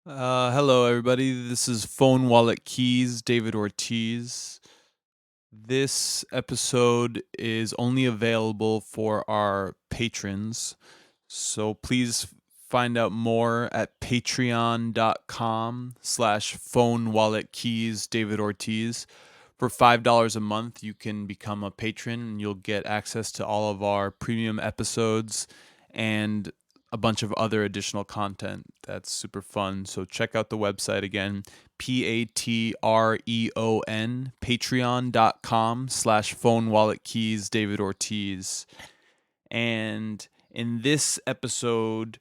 Hello, everybody. This is Phone Wallet Keys, David Ortiz. This episode is only available for our patrons. So please find out more at patreon.com/phone wallet keys, David Ortiz. For $5 a month, you can become a patron and you'll get access to all of our premium episodes and a bunch of other additional content that's super fun. So check out the website again, Patreon, patreon.com/phone wallet keys, David Ortiz. And in this episode,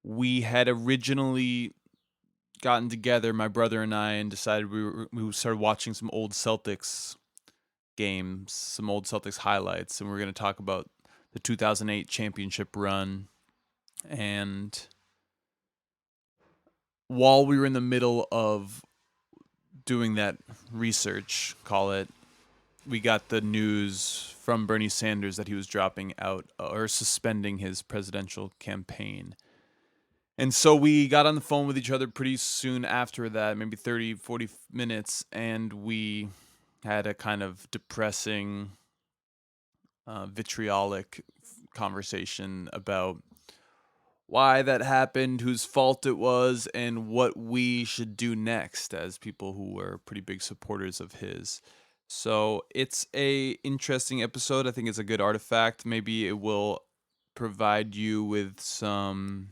we had originally gotten together, my brother and I, and decided we started watching some old Celtics games, some old Celtics highlights, and we're going to talk about the 2008 championship run. And while we were in the middle of doing that research, call it, we got the news from Bernie Sanders that he was dropping out or suspending his presidential campaign. And so we got on the phone with each other pretty soon after that, maybe 30, 40 minutes, and we had a kind of depressing, vitriolic conversation about why that happened, whose fault it was, and what we should do next as people who were pretty big supporters of his. So it's a interesting episode. I think it's a good artifact. Maybe it will provide you with some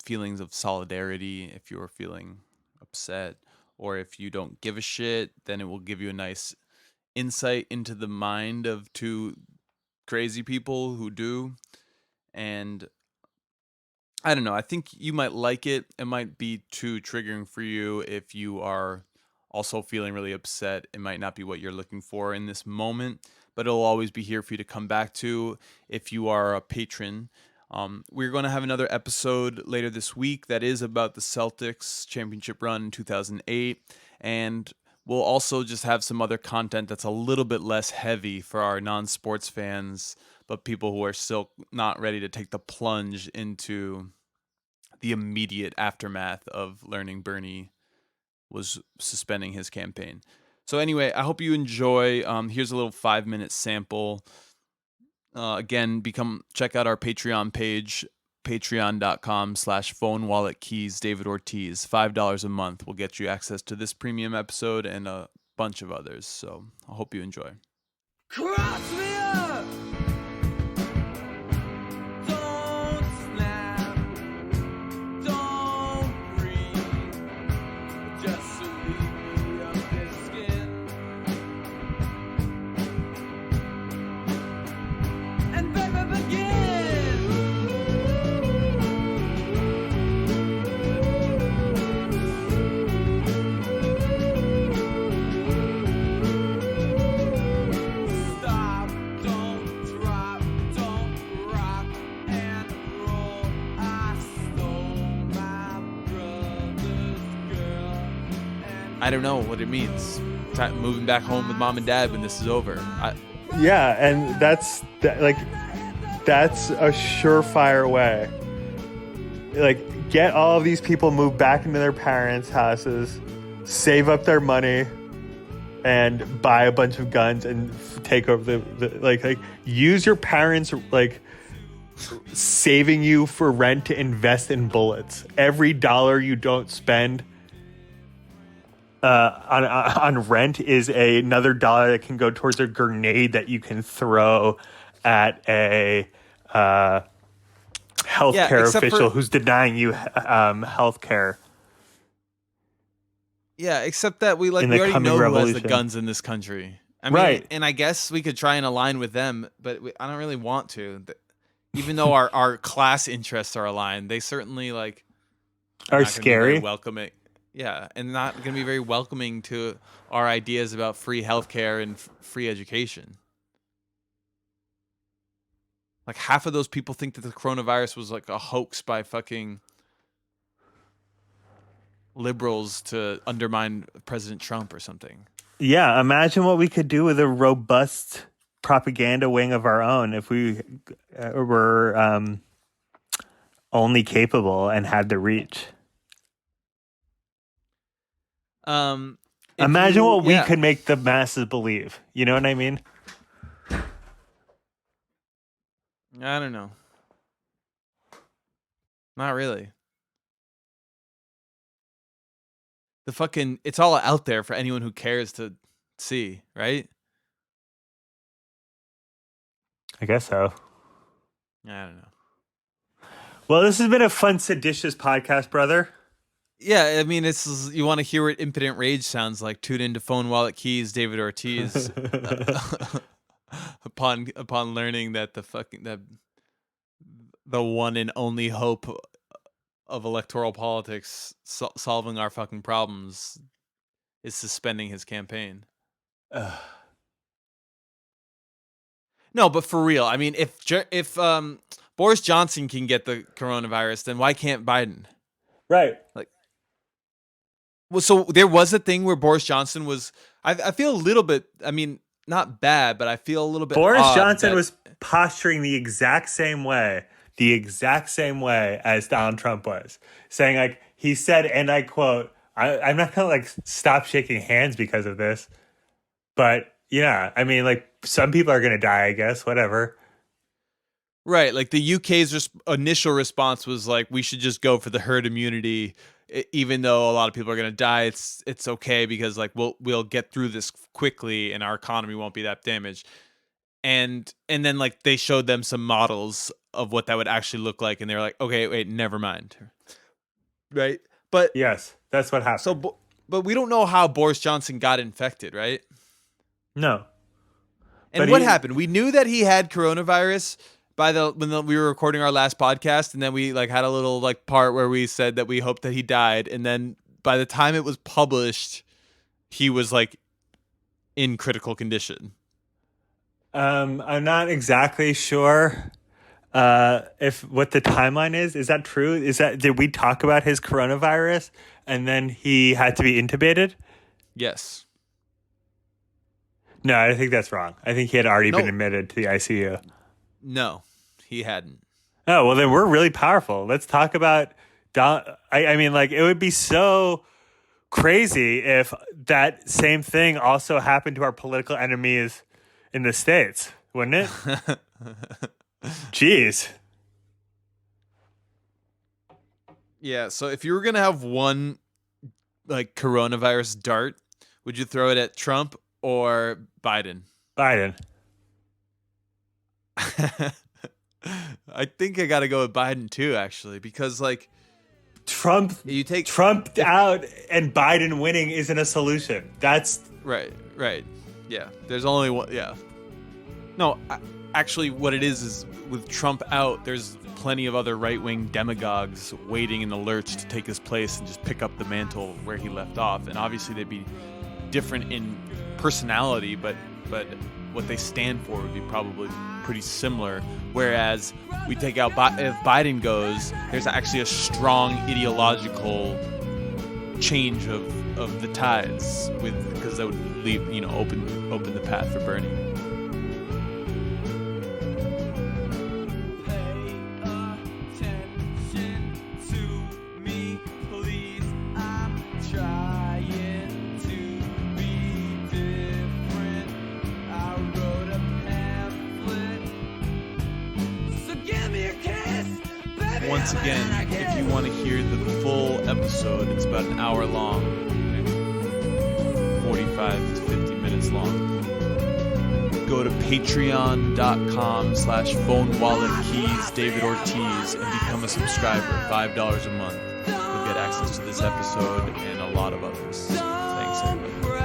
feelings of solidarity if you're feeling upset, or if you don't give a shit, then it will give you a nice insight into the mind of two crazy people who do. And I don't know, I think you might like it. It might be too triggering for you if you are also feeling really upset. It might not be what you're looking for in this moment, but it'll always be here for you to come back to if you are a patron. We're going to have another episode later this week that is about the Celtics championship run in 2008. And we'll also just have some other content that's a little bit less heavy for our non-sports fans, but people who are still not ready to take the plunge into the immediate aftermath of learning Bernie was suspending his campaign. So anyway, I hope you enjoy. Here's a little 5-minute sample. Again, check out our Patreon page, patreon.com/phone wallet keys, David Ortiz. $5 a month will get you access to this premium episode and a bunch of others. So I hope you enjoy. Cross me up! Don't snap, don't breathe, just leave me up this skin. And baby begin! Stop, don't drop, don't rock and roll. I stole my brother's girl. And I don't know what it means. Moving back home with mom and dad when this is over. Yeah, and that's a surefire way. Like, get all of these people moved back into their parents' houses, save up their money, and buy a bunch of guns and take over the use your parents saving you for rent to invest in bullets. Every dollar you don't spend on rent is another dollar that can go towards a grenade that you can throw at a healthcare official who's denying you healthcare. Yeah, except that we already know who has the guns in this country. I mean, right. And I guess we could try and align with them, but I don't really want to. Even though our class interests are aligned, they certainly are scary. Welcoming. Yeah, and not going to be very welcoming to our ideas about free healthcare and free education. Like, half of those people think that the coronavirus was like a hoax by fucking liberals to undermine President Trump or something. Yeah, imagine what we could do with a robust propaganda wing of our own if we were only capable and had the reach. Imagine what we could make the masses believe. You know what I mean? I don't know. Not really. It's all out there for anyone who cares to see, right? I guess so. I don't know. Well, this has been a fun, seditious podcast, brother. Yeah, I mean, you want to hear what impotent rage sounds like. Tune into Phone Wallet Keys, David Ortiz. upon learning that the one and only hope of electoral politics solving our fucking problems is suspending his campaign. No, but for real, I mean, if Boris Johnson can get the coronavirus, then why can't Biden? Right. Like, well, so there was a thing where Boris Johnson was. I feel a little bit. I mean, not bad, but I feel a little bit. Boris Johnson was posturing the exact same way as Donald Trump was, saying, like, he said, and I quote, I'm not gonna like stop shaking hands because of this, but yeah, I mean, like, some people are gonna die, I guess, whatever. Right, like the UK's initial response was like, we should just go for the herd immunity, even though a lot of people are going to die. It's okay because like we'll get through this quickly and our economy won't be that damaged. And then like they showed them some models of what that would actually look like, and they were like, okay, wait, never mind. Right, but yes, that's what happened. So, but we don't know how Boris Johnson got infected, right? No. And what happened? We knew that he had coronavirus when we were recording our last podcast, and then we like had a little like part where we said that we hoped that he died, and then by the time it was published, he was like in critical condition. I'm not exactly sure if what the timeline is. Is that true? Did we talk about his coronavirus and then he had to be intubated? Yes. No, I think that's wrong. I think he had already been admitted to the ICU. No, he hadn't. Oh, well, then we're really powerful. Let's talk about I mean, like, it would be so crazy if that same thing also happened to our political enemies in the States, wouldn't it? Jeez. Yeah, so if you were going to have one, like, coronavirus dart, would you throw it at Trump or Biden? Biden. I think I got to go with Biden too, actually, because like Trump out and Biden winning isn't a solution. That's right. Yeah, there's only one. Yeah, no, actually, what it is with Trump out, there's plenty of other right-wing demagogues waiting in the lurch to take his place and just pick up the mantle where he left off. And obviously, they'd be different in personality, but what they stand for would be probably pretty similar. Whereas we take out if Biden goes, there's actually a strong ideological change of the tides because that would leave open the path for Bernie. Once again, if you want to hear the full episode, it's about an hour long, maybe 45 to 50 minutes long. Go to patreon.com/phonewalletkeys David Ortiz and become a subscriber, $5 a month. You'll get access to this episode and a lot of others. Thanks, everybody.